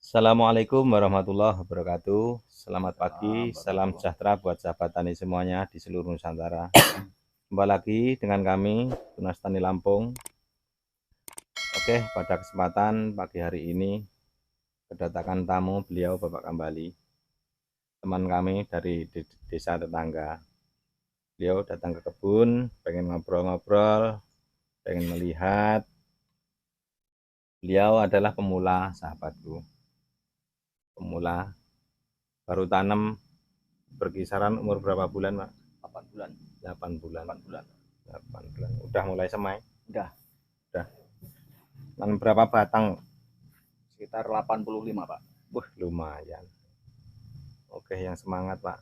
Assalamualaikum warahmatullahi wabarakatuh. Selamat pagi, salam Warahmatullah. sejahtera buat sahabat tani semuanya di seluruh Nusantara. Jumpa lagi dengan kami, Tunas Tani Lampung. Oke, pada kesempatan pagi hari ini, kedatangan tamu beliau Bapak Kambali, teman kami dari desa tetangga. Beliau datang ke kebun, pengen ngobrol-ngobrol, pengen melihat. Beliau adalah pemula, sahabatku. Pemula, baru tanam berkisaran umur berapa bulan, Pak? 8 bulan. 8 bulan. 8 bulan. 8 bulan. Udah mulai semai? Udah Udah. Dan berapa batang? sekitar 85, Pak. Lumayan. Oke, yang semangat, Pak.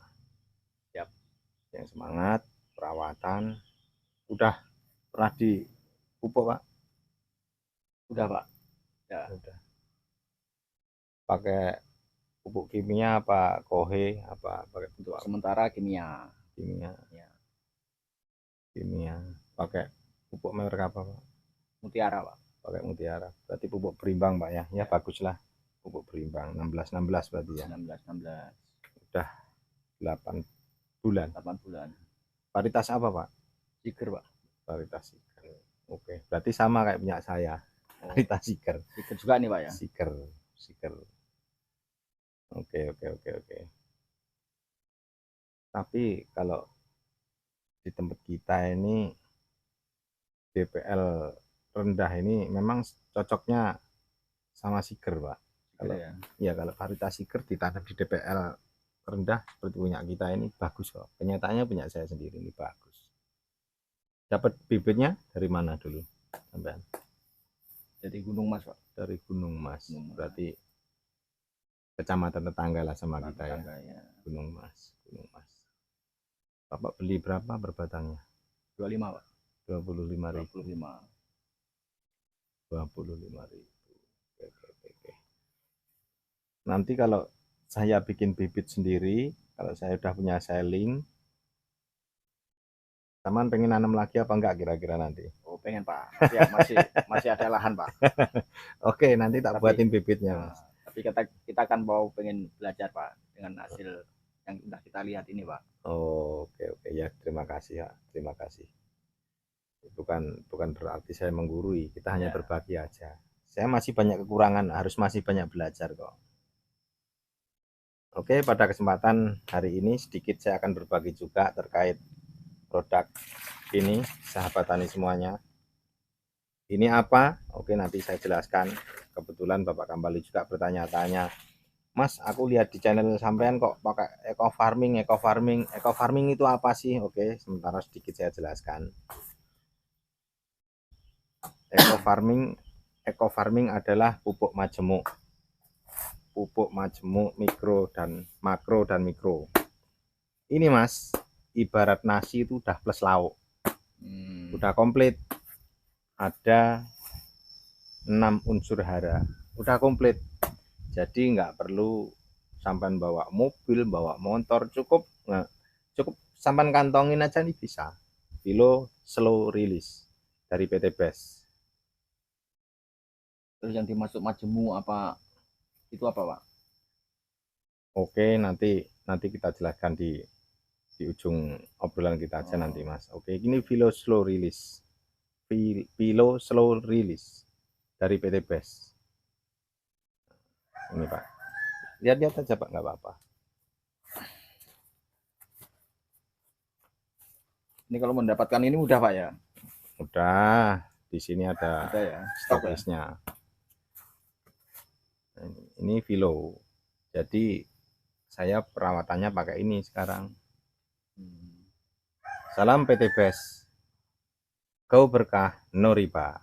Siap. Yang semangat, perawatan. Udah pernah dipupuk, Pak? Udah, Pak. Ya. Udah. Pakai pupuk kimia apa kohe apa pakai bentuk apa? Sementara kimia. Kimia. Ya. Kimia. Pakai pupuk merek apa, Pak? Mutiara, Pak. Pakai Mutiara. Berarti pupuk berimbang, Pak ya. Ya, baguslah. Pupuk berimbang 16-16 berarti ya. 16. Udah 8 bulan. 8 bulan. Varietas apa, Pak? Siger, Pak. Varietas Siger. Oke, berarti sama kayak punya saya. Varietas Siger. Siger juga nih, Pak ya. Siger. Siger. Oke. Tapi kalau di tempat kita ini DPL rendah ini memang cocoknya sama Siger, Pak. Kalau kalau varietas Siger ditanam di DPL rendah seperti punya kita ini bagus kok. Kenyataannya punya saya sendiri ini bagus. Dapat bibitnya dari mana dulu, sampean? Dari Gunung Mas, Pak. Dari Gunung Mas. Berarti kecamatan tetangga lah sama kita ya. Gunung Mas. Bapak beli berapa berbatangnya? 25, Pak. 25.000. 25. 25.000. Oke. Nanti kalau saya bikin bibit sendiri, kalau saya udah punya saling, teman pengen nanam lagi apa enggak kira-kira nanti? Oh, pengen, Pak. Ya, masih ada lahan, Pak. Oke, nanti tak buatin bibitnya, Mas. Tapi kita kan mau pengen belajar, Pak, dengan hasil yang sudah kita lihat ini, Pak. Oke ya, terima kasih ya, terima kasih. Bukan berarti saya menggurui, kita hanya berbagi aja. Saya masih banyak kekurangan, harus masih banyak belajar kok. Oke, pada kesempatan hari ini sedikit saya akan berbagi juga terkait produk ini, sahabat tani semuanya. Ini apa? Oke, nanti saya jelaskan. Kebetulan Bapak Kambali juga bertanya-tanya, Mas, aku lihat di channel sampean kok pakai eco farming itu apa sih? Oke, sementara sedikit saya jelaskan. Eco farming adalah pupuk majemuk mikro dan makro dan mikro. Ini Mas, ibarat nasi itu udah plus lauk. Udah komplit. Ada 6 unsur hara. Udah komplit. Jadi nggak perlu sampan bawa mobil, bawa motor, cukup sampan kantongin aja nih bisa. Filo slow release dari PT Best. Terus yang dimasuk majemu apa itu apa, Pak? Oke, nanti kita jelaskan di ujung obrolan kita aja nanti, Mas. Oke, ini Filo slow release. Filo slow release dari PT Best. Ini, Pak. Lihat-lihat aja, Pak, nggak apa-apa. Ini kalau mendapatkan ini mudah, Pak ya? Udah, di sini ada ya? stok listnya. Ini Filo. Jadi saya perawatannya pakai ini sekarang. Salam PT Best. Kau berkah no riba.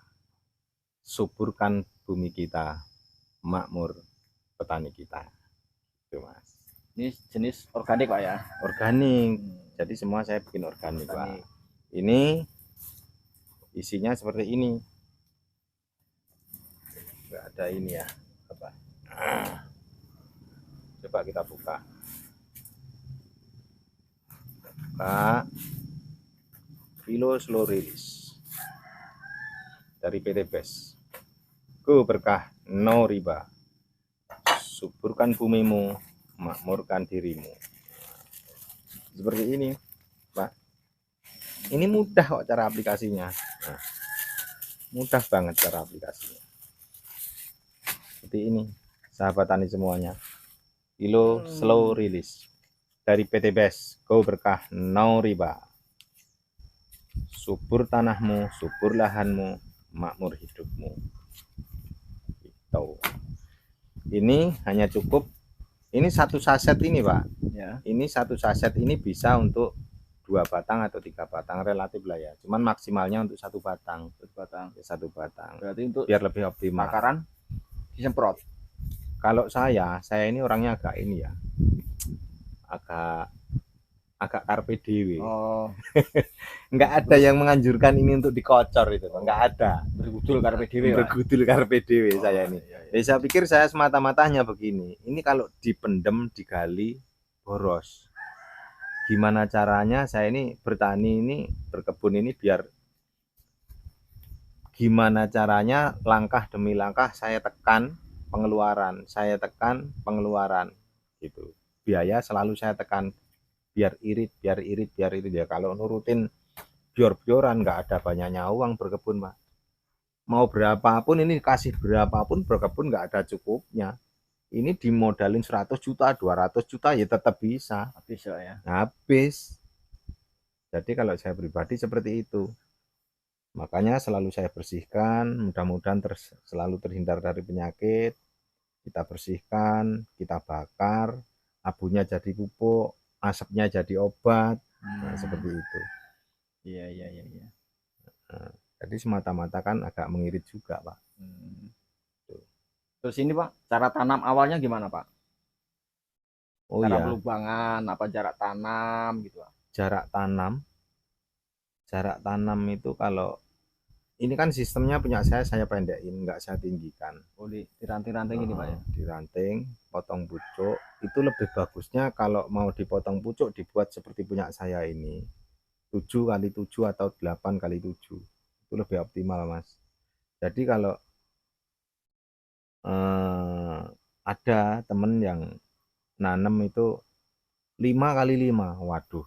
Suburkan bumi kita, makmur petani kita. Itu, Mas. Ini jenis organik, Pak ya? Organik. Jadi semua saya bikin organik, Pak. Ini isinya seperti ini. Enggak ada ini ya. Apa? Coba kita buka. Filo slow release dari PT Best. Go berkah no riba. suburkan bumimu, makmurkan dirimu. Seperti ini, Pak. Ini mudah kok cara aplikasinya. Nah, mudah banget cara aplikasinya. Seperti ini, sahabat tani semuanya. Kilo slow release dari PT BES, Go Berkah No Riba. Subur tanahmu, subur lahanmu, makmur hidupmu. Gitu. Ini hanya cukup, ini satu saset ini Pak ya. Ini satu saset ini bisa untuk 2 batang atau 3 batang, relatif lah ya, cuman maksimalnya untuk 1 batang. Satu batang Berarti untuk biar lebih optimal. Bakaran disemprot. Kalau saya ini orangnya agak ini ya, agak karpe dewe. Nggak ada yang menganjurkan ini untuk dikocor itu, nggak ada. Bergudul karpe dewe. Bergudul karpe dewe saya ini. Jadi saya pikir saya semata-matanya begini. Ini kalau dipendem, digali, boros. Gimana caranya saya ini bertani ini, berkebun ini biar gimana caranya langkah demi langkah saya tekan pengeluaran, gitu. Biaya selalu saya tekan biar irit ya. Kalau nurutin bior-bioran nggak ada banyaknya uang berkebun Pak. Mau berapapun ini kasih berapapun berkebun nggak ada cukupnya. Ini dimodalin 100 juta 200 juta ya tetap bisa habis ya. Habis. Jadi kalau saya pribadi seperti itu, makanya selalu saya bersihkan, mudah-mudahan selalu terhindar dari penyakit. Kita bersihkan, kita bakar, abunya jadi pupuk, asapnya jadi obat. Nah, seperti itu. Iya. Nah, jadi semata-mata kan agak mengirit juga Pak. Terus ini Pak, cara tanam awalnya gimana Pak? Cara pelubangan, apa jarak tanam gitu Pak? Jarak tanam itu kalau ini kan sistemnya punya saya pendekin, nggak saya tinggikan. Diranting-ranting ini Pak ya? Diranting, potong pucuk. Itu lebih bagusnya kalau mau dipotong pucuk dibuat seperti punya saya ini. 7 kali 7 atau 8 kali 7. Itu lebih optimal Mas. Jadi kalau ada temen yang nanam itu 5 kali 5, waduh,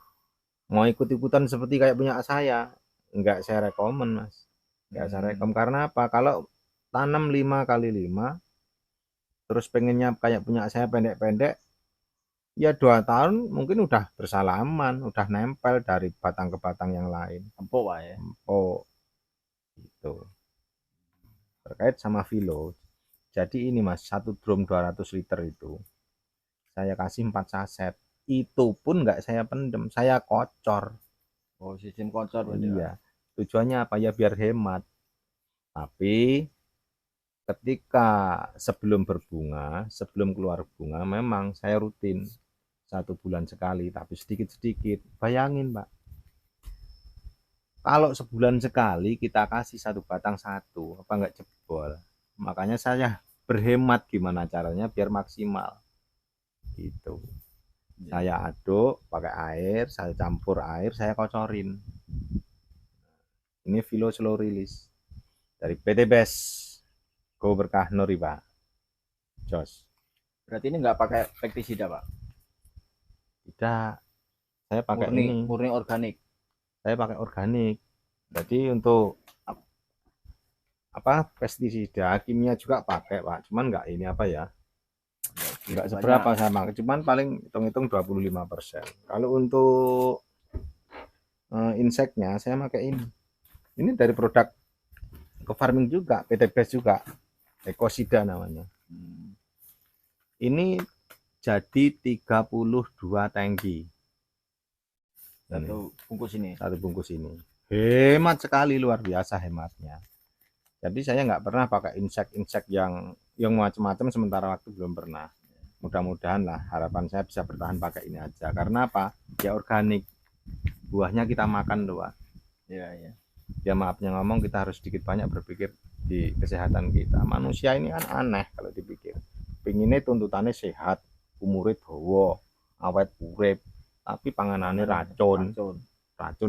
mau ikut-ikutan seperti kayak punya saya, enggak saya rekomen Mas, enggak saya rekom. Karena apa? Kalau tanam 5 kali 5 terus pengennya kayak punya saya pendek-pendek, ya 2 tahun mungkin udah bersalaman, udah nempel dari batang ke batang yang lain. Empuk Pak ya? Empuk gitu. Terkait sama Vilo, jadi ini Mas, 1 drum 200 liter itu saya kasih 4 saset. Itu pun nggak saya pendem, saya kocor. Sistem kocor. Iya. Tujuannya apa ya? Biar hemat. Tapi ketika sebelum berbunga, sebelum keluar bunga, memang saya rutin 1 bulan sekali, tapi sedikit-sedikit. Bayangin Pak, kalau sebulan sekali kita kasih 1 batang 1, apa nggak jebol? Makanya saya berhemat gimana caranya biar maksimal gitu. Saya aduk pakai air, saya campur air, saya kocorin. Ini Vilo slow release dari PT BES, Go Berkah No Riba. Jos. Berarti ini nggak pakai pestisida Pak? Tidak, saya pakai murni organik. Saya pakai organik. Jadi untuk apa, pestisida kimia juga pakai Pak, cuman nggak ini apa ya, nggak seberapa sama, cuman paling hitung-hitung 25%. Kalau untuk inseknya saya pakai ini dari produk ke farming juga, PT BES juga, Ekosida namanya. Ini jadi 32 tangki. Satu bungkus ini hemat sekali, luar biasa hematnya. Jadi saya nggak pernah pakai insek yang macam-macam, sementara waktu belum pernah. Mudah-mudahan lah, harapan saya bisa bertahan pakai ini aja. Karena apa? Ya organik, buahnya kita makan doang. Iya. Ya maafnya ngomong, kita harus sedikit banyak berpikir di kesehatan kita. Manusia ini kan aneh kalau dipikir. Pinginnya tuntutannya sehat, umurnya dawa, awet urip, tapi panganannya racun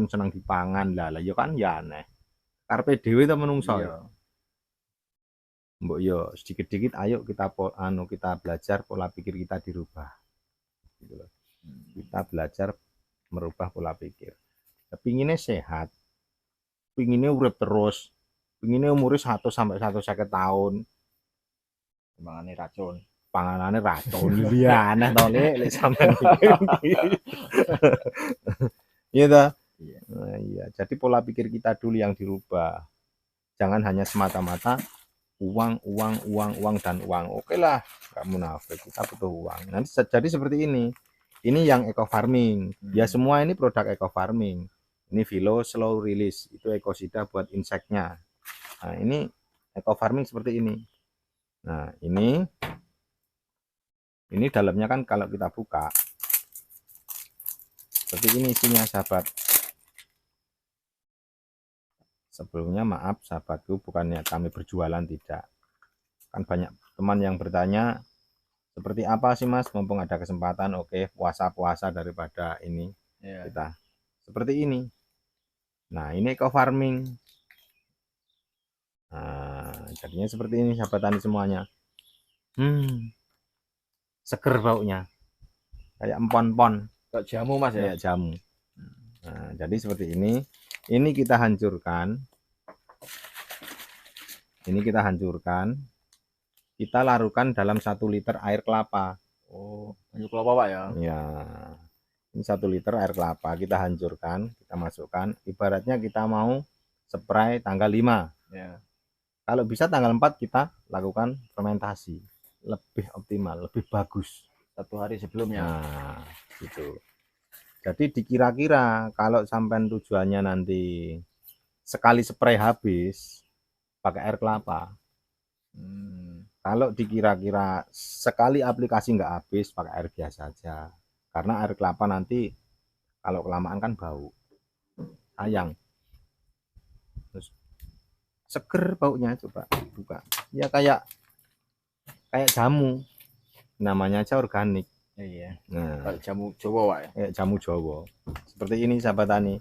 senang dipangan lah ya kan, ya aneh. Karpe dhewe ta menungso. Mbok yo sedikit-sedikit ayo kita belajar pola pikir kita dirubah. Gitu loh. Kita belajar merubah pola pikir. Pinginnya sehat, pinginnya urip terus, pinginnya umurnya 1 sampai 150 tahun. Mangane racun. Panganannya racun dia aneh to lek sampean. Iya toh? Iya. Nah, iya, jadi pola pikir kita dulu yang dirubah. Jangan hanya semata-mata uang, uang, uang, uang dan uang. Oke lah, nggak munafik, kita butuh uang. Nanti jadi seperti ini. Ini yang eco farming. Ya semua ini produk eco farming. Ini Vilo slow release, itu ekosida buat inseknya. Nah, ini eco farming seperti ini. Nah, ini dalamnya kan kalau kita buka seperti ini isinya, sahabat. Sebelumnya maaf sahabatku, bukannya kami berjualan, tidak. Kan banyak teman yang bertanya, seperti apa sih Mas, mumpung ada kesempatan, oke, puasa-puasa daripada ini, kita seperti ini. Nah, ini eco farming. Nah, jadinya seperti ini sahabat tani semuanya. Seger baunya, kayak empon-pon, Kayak jamu Mas ya. kayak jamu. Nah, jadi seperti ini. Ini kita hancurkan. Ini kita hancurkan. Kita larutkan dalam 1 liter air kelapa. Oh, banyak kelapa Pak ya. Ya. Ini 1 liter air kelapa kita hancurkan, kita masukkan. Ibaratnya kita mau spray tanggal 5. Ya. Kalau bisa tanggal 4 kita lakukan fermentasi. Lebih optimal, lebih bagus. 1 hari sebelumnya. Nah, gitu. Jadi dikira-kira kalau sampai tujuannya nanti sekali spray habis pakai air kelapa. Kalau dikira-kira sekali aplikasi nggak habis pakai air biasa aja. Karena air kelapa nanti kalau kelamaan kan bau. Sayang. Terus seger baunya, coba buka. Ya kayak jamu. Namanya aja organik. Iya. Nah, Kayak jamu Jawa Pak ya. Kayak jamu Jawa. Seperti ini sahabat tani.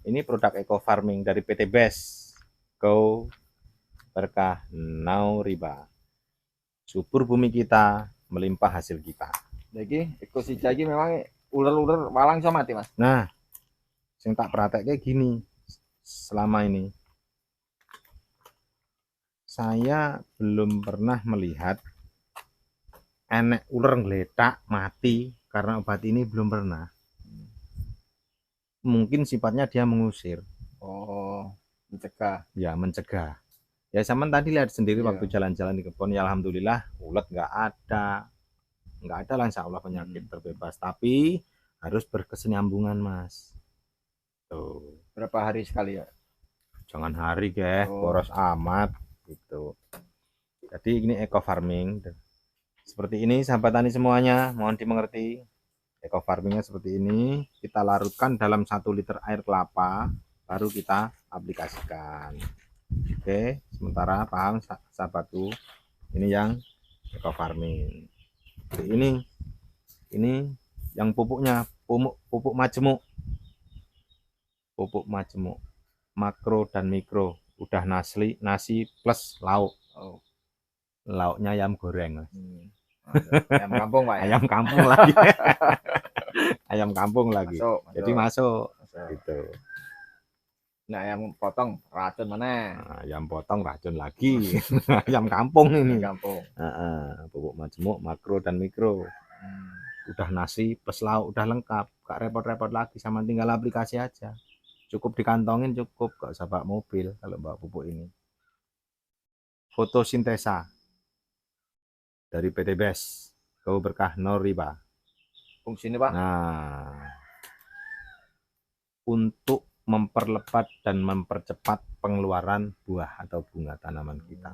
Ini produk eco farming dari PT Best. Go berkah now riba. Subur bumi kita, melimpah hasil kita. Jadi ekosida iki memang ular-ular walang sama mati Mas. Nah, sing tak praktek kayak gini selama ini. Saya belum pernah melihat enek ular ngeletak mati karena obat ini, belum pernah. Mungkin sifatnya dia mengusir. Oh, mencegah. Ya, mencegah. Ya sama tadi lihat sendiri waktu jalan-jalan di kebun, ya alhamdulillah ulat nggak ada lah, insya Allah penyakit terbebas. Tapi harus berkesinambungan Mas. Tuh. Berapa hari sekali ya? Jangan hari boros amat gitu. Jadi ini eco farming seperti ini sahabat tani semuanya, mohon dimengerti. Eco farmingnya seperti ini, kita larutkan dalam 1 liter air kelapa, baru kita aplikasikan. Oke, sementara paham sahabatku, ini yang eco farming. Ini yang pupuknya, pupuk majemuk, makro dan mikro, udah nasi plus lauk. Lauknya ayam goreng. Ayam kampung Pak ya? Ayam kampung lagi. Ayam kampung lagi. Masuk. Jadi masuk. Gitu. Nah, ayam potong racun mana? Nah, ayam potong racun lagi. Ayam kampung ini. Kampung. Pupuk majemuk, makro dan mikro. Udah nasi plus lauk, udah lengkap. Gak repot-repot lagi, sama tinggal aplikasi aja. Cukup dikantongin, cukup. Gak usah bawa mobil kalau bawa pupuk ini. Fotosintesa dari PT Best. Go berkah no riba. Fungsinya Pak? Nah, untuk memperlebat dan mempercepat pengeluaran buah atau bunga tanaman kita.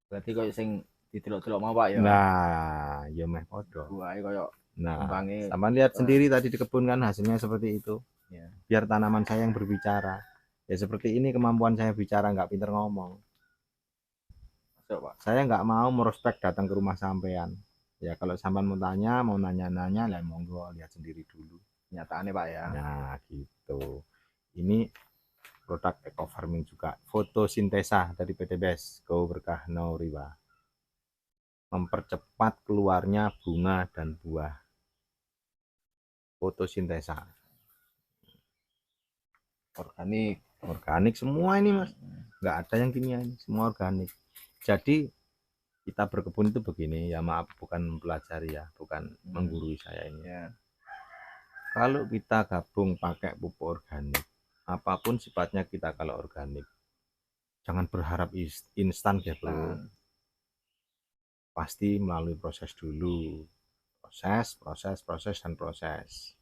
Berarti kayak sing didelok-delok mau Pak ya? Nah, ya meh podo. Buah kayak sama lihat sendiri tadi di kebun kan hasilnya seperti itu. Ya. Biar tanaman saya yang berbicara. Ya seperti ini kemampuan saya bicara, nggak pinter ngomong. Masuk, Pak. Saya nggak mau merospek datang ke rumah sampean. Ya kalau sampean mau tanya, mau nanya-nanya, lah monggo lihat sendiri dulu. Nyataannya Pak ya. Nah gitu. Ini produk eco farming juga. Fotosintesa dari PT BES, Go Berkah No Riba. Mempercepat keluarnya bunga dan buah. Fotosintesa. Organik semua ini Mas. Nggak ada yang kimia ini, semua organik. Jadi kita berkebun itu begini, ya maaf bukan mempelajari ya, bukan menggurui saya ini. Ya. Kalau kita gabung pakai pupuk organik, apapun sifatnya kita kalau organik, jangan berharap instan gitu. Pasti melalui proses dulu. Proses dan proses.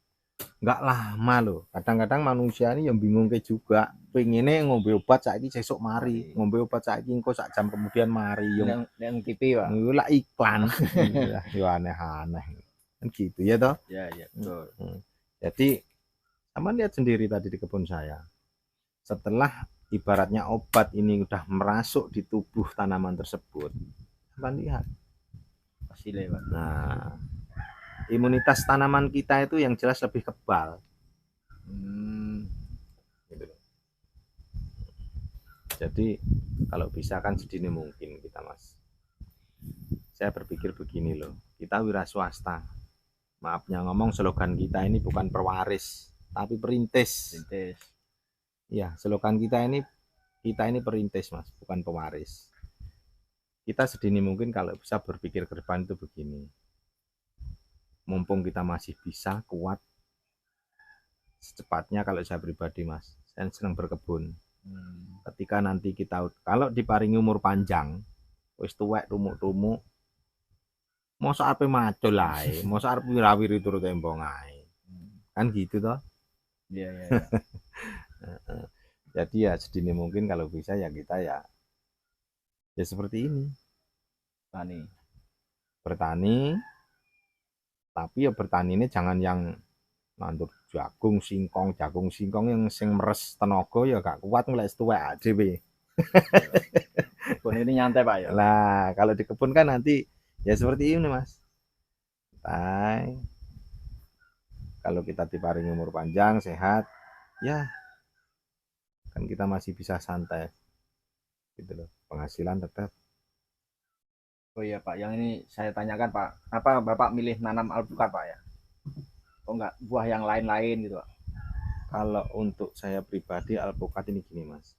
Nggak lama loh. Kadang-kadang manusia ini yang bingung kayak juga. Pengennya ngombe obat saiki sesuk mari, ngombe obat saiki engko sak jam kemudian mari. Yang TV Pak. Lah iklan. Ya aneh-aneh. Kan gitu ya toh? Ya, betul. Jadi sama lihat sendiri tadi di kebun saya. Setelah ibaratnya obat ini udah merasuk di tubuh tanaman tersebut, sama lihat hasilnya Pak. Nah, imunitas tanaman kita itu yang jelas lebih kebal. Gitu. Jadi kalau bisa kan sedini mungkin kita Mas. Saya berpikir begini loh, kita wira swasta. Maafnya ngomong, slogan kita ini bukan perwaris, tapi perintis. Ya, slogan kita ini perintis Mas, bukan pewaris. Kita sedini mungkin kalau bisa berpikir ke depan itu begini. Mumpung kita masih bisa, kuat, secepatnya kalau saya pribadi Mas, saya senang berkebun. Ketika nanti kita, kalau diparingi umur panjang, wis tuwek rumuk-rumuk, mosok ape macul ae, mosok arep wirawiri turut tembong ae. Kan gitu toh? Iya. Jadi ya sedini mungkin kalau bisa ya kita ya seperti ini. Bertani, tapi ya bertani ini jangan yang nandur jagung singkong yang sing meres tenaga ya gak kuat ngelek tuwek dhewe. Kebun ini nyantai Pak ya. Nah, kalau di kebun kan nanti ya seperti ini Mas. Santai. Kalau kita diparingi umur panjang, sehat, ya kan kita masih bisa santai. Gitu loh. Penghasilan tetap. Oh iya Pak, yang ini saya tanyakan Pak, apa Bapak milih nanam alpukat Pak ya? Oh enggak, buah yang lain-lain gitu Pak? Kalau untuk saya pribadi alpukat ini gini Mas.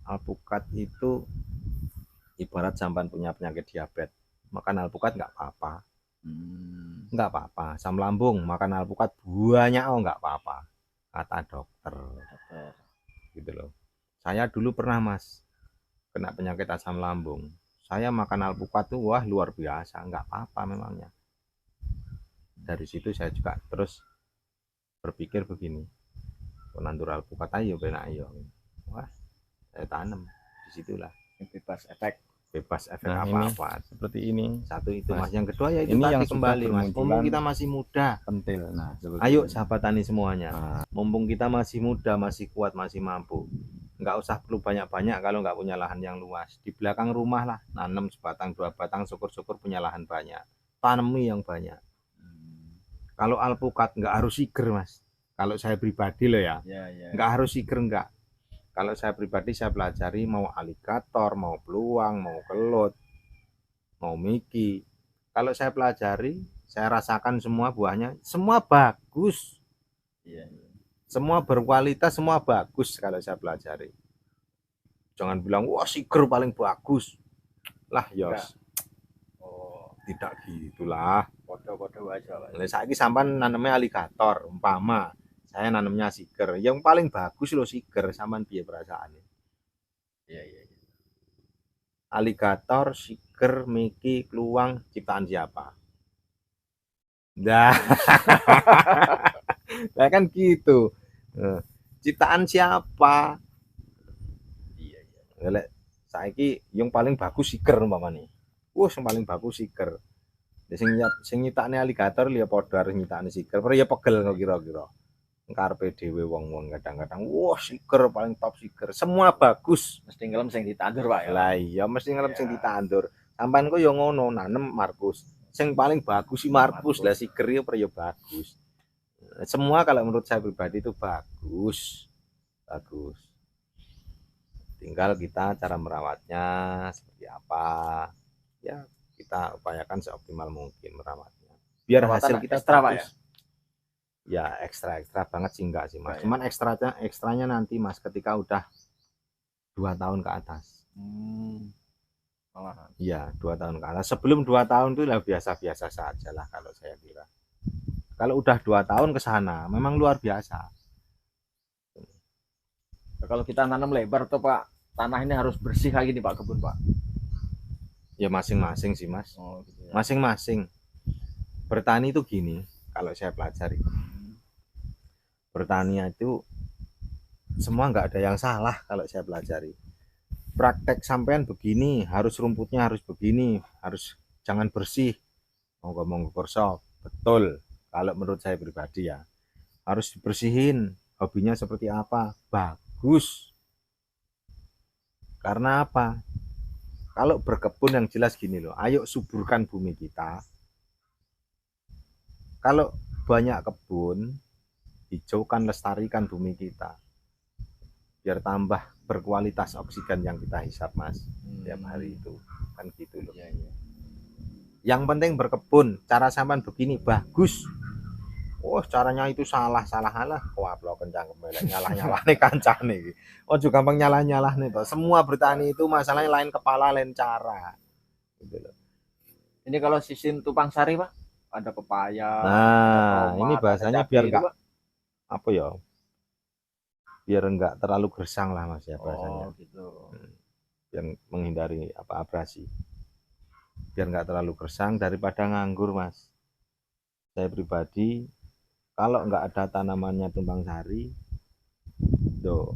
Alpukat itu ibarat sampan punya penyakit diabetes, makan alpukat nggak apa-apa. Nggak apa-apa. Asam lambung makan alpukat banyak nggak apa-apa, kata dokter. Gitu loh. Saya dulu pernah Mas kena penyakit asam lambung. Saya makan alpukat tuh wah luar biasa, nggak apa-apa memangnya. Dari situ saya juga terus berpikir begini, nandur alpukat ayo benak ayo. Wah, saya tanam disitulah bebas efek nah, apa-apa seperti ini. Satu itu Mas, yang kedua ya itu ini tadi yang kembali Mas, mumpung kita masih muda, pentil. Nah, ayo sahabat tani semuanya, mumpung kita masih muda, masih kuat, masih mampu, nggak usah perlu banyak-banyak kalau nggak punya lahan yang luas. Di belakang rumah lah, nanam sebatang dua batang, syukur-syukur punya lahan banyak, tanami yang banyak. Kalau alpukat nggak harus seger Mas, kalau saya pribadi loh ya, nggak harus seger, nggak. Kalau saya pribadi saya pelajari mau aligator, mau peluang, mau kelut, mau miki. Kalau saya pelajari, saya rasakan semua buahnya, semua bagus. Semua berkualitas, semua bagus kalau saya pelajari. Jangan bilang, wah seger paling bagus. Lah yos. Oh, tidak gitulah. Podo-podo aja. Saya ini sampan nanamnya aligator, umpama. Saya nanamnya seger, yang paling bagus loh seger, sampean piye perasaannya? Iya. Aligator, seger, miki, kluwang, ciptaan siapa? Nah, nah kan gitu. Ciptaan siapa? Iya. Saiki yang paling bagus seger umpamane. Yang paling bagus seger. Sing nyitakne aligator liya padha arep nyitakne seger, pero ya pegel kok kira-kira. Karepe dhewe wong-wong kadang-kadang wah seger paling top seger, semua bagus, mesti ngelem sing ditandur Pak ya. Lah iya mesti ngelem sing ditandur. Sampean kok ya ngono, nanem Markus. Sing paling bagus si Markus, lah seger ya bagus. Semua kalau menurut saya pribadi itu bagus. bagus. Tinggal kita cara merawatnya seperti apa, ya kita upayakan seoptimal mungkin merawatnya biar Perawatan hasil kita ekstra, Pak, bagus. Ya ekstra banget sih enggak sih mas, Enggak ya? cuman ekstranya nanti mas ketika udah 2 tahun ke atas. Malahan. Iya 2 tahun ke atas. Sebelum 2 tahun itu lah biasa-biasa saja lah kalau saya kira. Kalau udah 2 tahun ke sana memang luar biasa. Nah, kalau kita nanam lebar tuh Pak, tanah ini harus bersih lagi nih Pak kebun Pak. Ya masing-masing sih mas, Oh, gitu ya. masing-masing. Bertani itu gini, kalau saya pelajari, bertani itu semua nggak ada yang salah kalau saya pelajari. Praktek sampean begini, harus rumputnya harus begini, harus jangan bersih. Monggo kerso, betul. Kalau menurut saya pribadi ya, harus dibersihin. Hobinya seperti apa? Bagus. Karena apa? Kalau berkebun yang jelas gini loh, ayo suburkan bumi kita. Kalau banyak kebun, hijaukan, lestarikan bumi kita. Biar tambah berkualitas oksigen yang kita hisap mas tiap hari itu kan gitu loh. Ya. Yang penting berkebun, cara sampean begini bagus. Oh caranya itu salah lah. Wah lo kencang kembali nyalah nih kancane iki. Oh juga gampang nyalah nih toh. Semua bertani itu masalahnya lain kepala lain cara. Gitu loh. Ini kalau sistem tupang sari Pak, ada pepaya. Nah tomat, ini bahasanya biar enggak apa ya, biar enggak terlalu gersang lah mas ya bahasanya. Oh gitu. Biar menghindari apa abrasi, biar enggak terlalu gersang daripada nganggur mas. Saya pribadi kalau enggak ada tanamannya tumpang sari do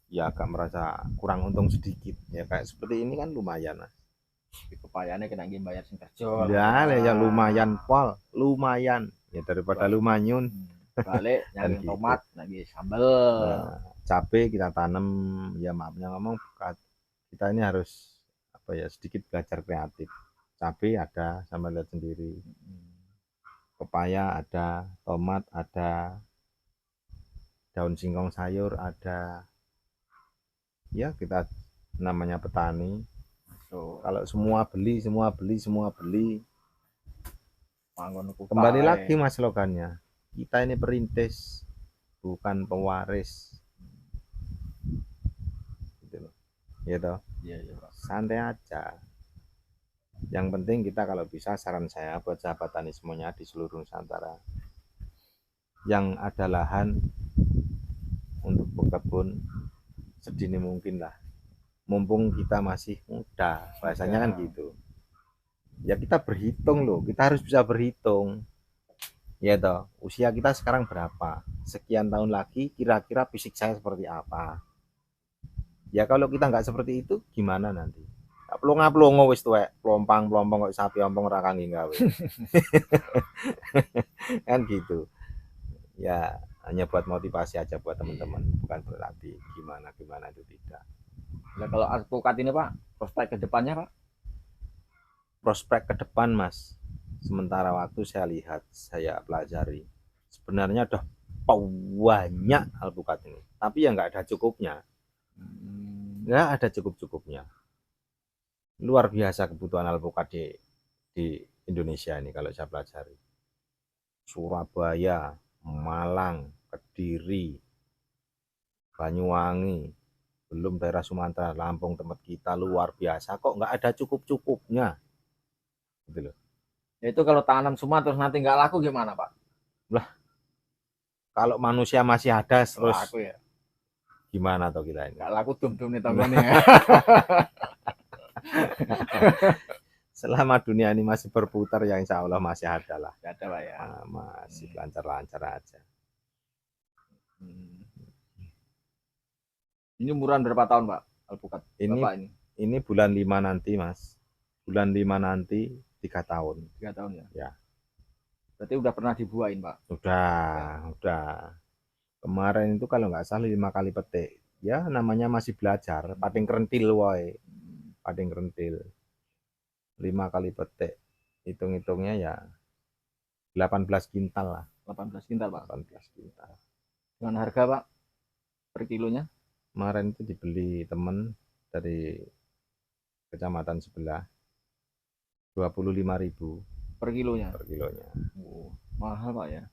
ya agak merasa kurang untung sedikit ya, kayak seperti ini kan lumayan mas. Pepayanya kena bayar sing kerja. Ya lumayan pol, lumayan ya daripada lumanyun. Balik nyari gitu. tomat lagi sambel. Nah, cabai kita tanam ya, maafnya ngomong kita ini harus apa ya, sedikit belajar kreatif. Cabai ada, sama lihat sendiri. Pepaya ada, tomat ada, daun singkong sayur ada. Ya kita namanya petani. Kalau semua beli, kembali lagi mas slogannya. Kita ini perintis, bukan pewaris. Gitu loh. Ya toh? Iya, Pak. Santai aja. Yang penting kita kalau bisa, saran saya buat sahabat tani semuanya di seluruh Nusantara yang ada lahan untuk berkebun sedini mungkin lah, mumpung kita masih muda, bahasanya kan gitu ya. Kita berhitung loh, kita harus bisa berhitung ya toh, usia kita sekarang berapa, sekian tahun lagi kira-kira fisik saya seperti apa ya. Kalau kita nggak seperti itu gimana nanti, plonga wis tuwek, plompang kok sapi ompong ora kangge gawe. Kan gitu ya, hanya buat motivasi aja buat teman-teman, bukan berarti gimana itu tidak. Nah, kalau alpukat ini Pak, prospek ke depannya Pak? Prospek ke depan mas, sementara waktu saya lihat, saya pelajari, sebenarnya udah banyak alpukat ini, tapi ya nggak ada cukupnya. Nggak ada cukup-cukupnya. Luar biasa kebutuhan alpukat di Indonesia ini kalau saya pelajari. Surabaya, Malang, Kediri, Banyuwangi, belum daerah Sumatera, Lampung, tempat kita luar biasa, kok nggak ada cukup-cukupnya gitu loh. Ya itu kalau tanam semua terus nanti nggak laku gimana Pak? Lah kalau manusia masih ada terus laku ya, gimana toh kita ini? Nggak laku dum-dum nih tangganya. Selama dunia ini masih berputar ya insya Allah masih ada lah. Ada Pak ya. Masih lancar-lancar aja. Ini umuran berapa tahun Pak alpukat? Ini bulan 5 nanti mas. Bulan 5 nanti 3 tahun. 3 tahun ya? Ya. Berarti udah pernah dibuahin Pak? Udah. Kemarin itu kalau nggak salah 5 kali petik. Ya namanya masih belajar. Pating kerentil woy. Pating kerentil. 5 kali petik. Hitung-hitungnya ya 18 kintal lah. 18 kintal Pak? 18 kintal. Dengan harga Pak per kilonya? Kemarin itu dibeli temen dari kecamatan sebelah 25.000 Per kilonya. per kilonya. Oh, mahal Pak ya.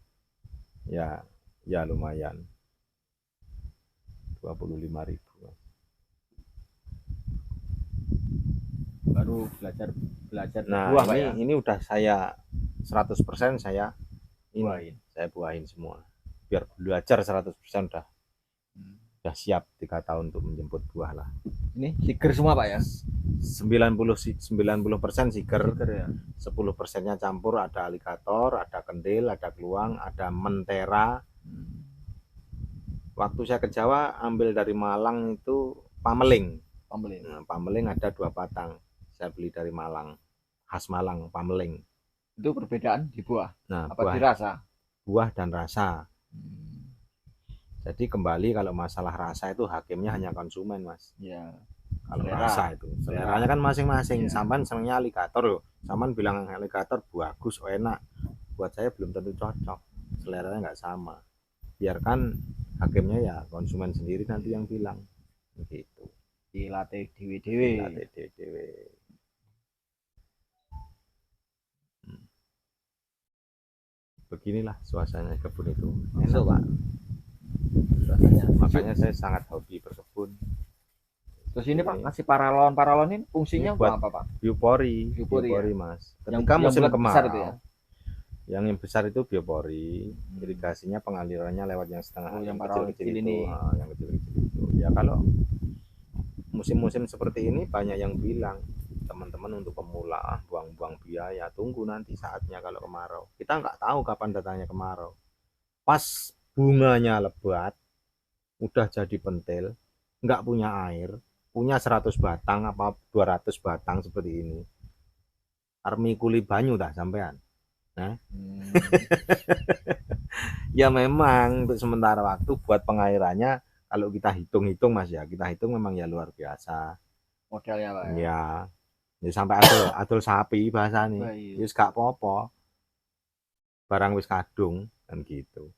Ya, ya lumayan. 25.000. Baru belajar Nah, buah Pak ya. ini udah saya 100% saya Buahin. saya buahin semua. Biar belajar 100% udah siap 3 tahun untuk menjemput buah lah. Ini seger semua Pak ya. 90% seger, ya. 10%-nya campur, ada aligator, ada kendil, ada keluang, ada mentera. Waktu saya ke Jawa ambil dari Malang itu pameling. Nah, pameling ada 2 batang. Saya beli dari Malang, khas Malang, pameling. Itu perbedaan di buah. Nah, apa di rasa? Buah dan rasa. Jadi kembali kalau masalah rasa itu hakimnya hanya konsumen, Mas. Ya. Kalau rasa itu seleranya kan masing-masing. Sampan senangnya aligator loh. Sampan bilang aligator bagus, enak. Buat saya belum tentu cocok. Seleranya nggak sama. Biarkan hakimnya ya konsumen sendiri nanti yang bilang. Gitu. Dilatih dewe-dewe. Beginilah suasana kebun itu. Enak Pak. Suasanya. Makanya saya sangat hobi berkebun. Terus ini Pak, ngasih paralon ini fungsinya buat apa Pak? Biopori, ya? Mas. Ketika musim kemarau itu ya? Yang besar itu biopori, irigasinya pengalirannya lewat yang setengah, yang kecil-kecil itu, yang kecil-kecil itu. Ya kalau musim-musim seperti ini banyak yang bilang teman-teman untuk pemula buang-buang biaya, tunggu nanti saatnya kalau kemarau. Kita nggak tahu kapan datangnya kemarau. Pas bunganya lebat, udah jadi pentil, nggak punya air, punya 100 batang apa 200 batang seperti ini. Armi kuli banyu tak sampean. Nah. Ya memang untuk sementara waktu buat pengairannya kalau kita hitung-hitung Mas ya, kita hitung memang ya luar biasa. Modalnya Pak. Ya sampai adol sapi bahasanya. Wis gak apa-apa. Barang wis kadung kan gitu.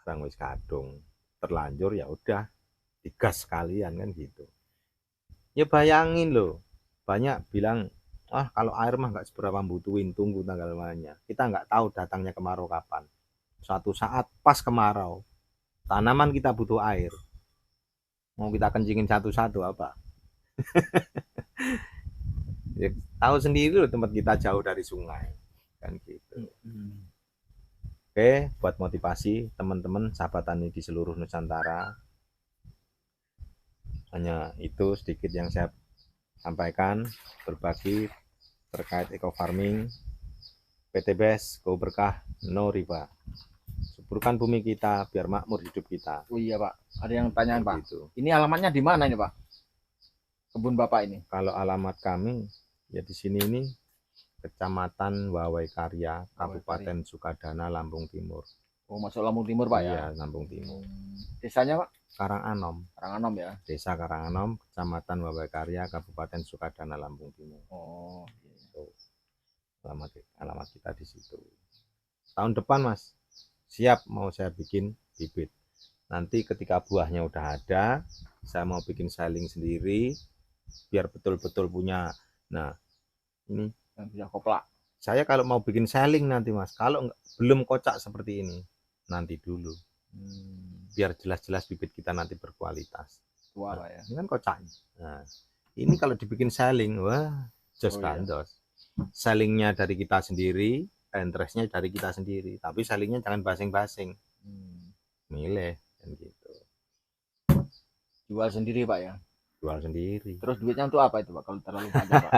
Barang wis kadung terlanjur ya udah digas sekalian kan gitu. Ya bayangin loh, banyak bilang kalau air mah nggak seberapa butuhin, tunggu tanggal mainnya. Kita nggak tahu datangnya kemarau kapan. Suatu saat pas kemarau, tanaman kita butuh air, mau kita kencingin satu-satu apa? Ya, tahu sendiri loh tempat kita jauh dari sungai kan gitu. Oke, buat motivasi teman-teman sahabat tani di seluruh Nusantara, hanya itu sedikit yang saya sampaikan, berbagi terkait eco farming. PT BES, Go Berkah, no riba. Suburkan bumi kita biar makmur hidup kita. Oh iya Pak, ada yang tanyain Pak. Gitu. Ini alamatnya di mana ini Pak? Kebun Bapak ini? Kalau alamat kami ya di sini ini Kecamatan Wawai Karya, Kabupaten Sukadana, Lampung Timur. Oh, masuk Lampung Timur Pak ya? Iya, Lampung Timur. Desanya Pak? Karanganom. Karanganom ya? Desa Karanganom, Kecamatan Wawai Karya, Kabupaten Sukadana, Lampung Timur. Oh, iya. Alamat kita di situ. Tahun depan Mas, siap mau saya bikin bibit. Nanti ketika buahnya udah ada, saya mau bikin saling sendiri, biar betul-betul punya. Nah, ini yang bisa koplak. Saya kalau mau bikin saling nanti Mas, kalau belum kocak seperti ini, nanti dulu. Biar jelas-jelas bibit kita nanti berkualitas. Wah, nah, ya. Ini kan kocaknya. Nah, ini kalau dibikin saling, wah, jos kandos. Sellingnya dari kita sendiri, interestnya dari kita sendiri. Tapi sellingnya jangan basing-basing. Milih kan gitu. Jual sendiri Pak ya? Jual sendiri. Terus duitnya untuk apa itu Pak kalau terlalu banyak Pak?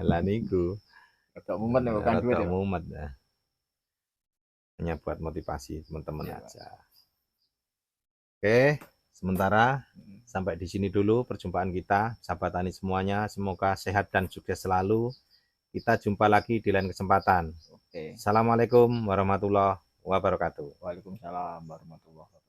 Lah niku. Agak mumet ya bukan duit ya. Mumet ya. Hanya buat motivasi teman-teman ya, aja. Oke, sementara sampai di sini dulu perjumpaan kita, sahabat tani semuanya. Semoga sehat dan sukses selalu. Kita jumpa lagi di lain kesempatan. Oke. Assalamualaikum warahmatullahi wabarakatuh. Waalaikumsalam warahmatullahi wabarakatuh.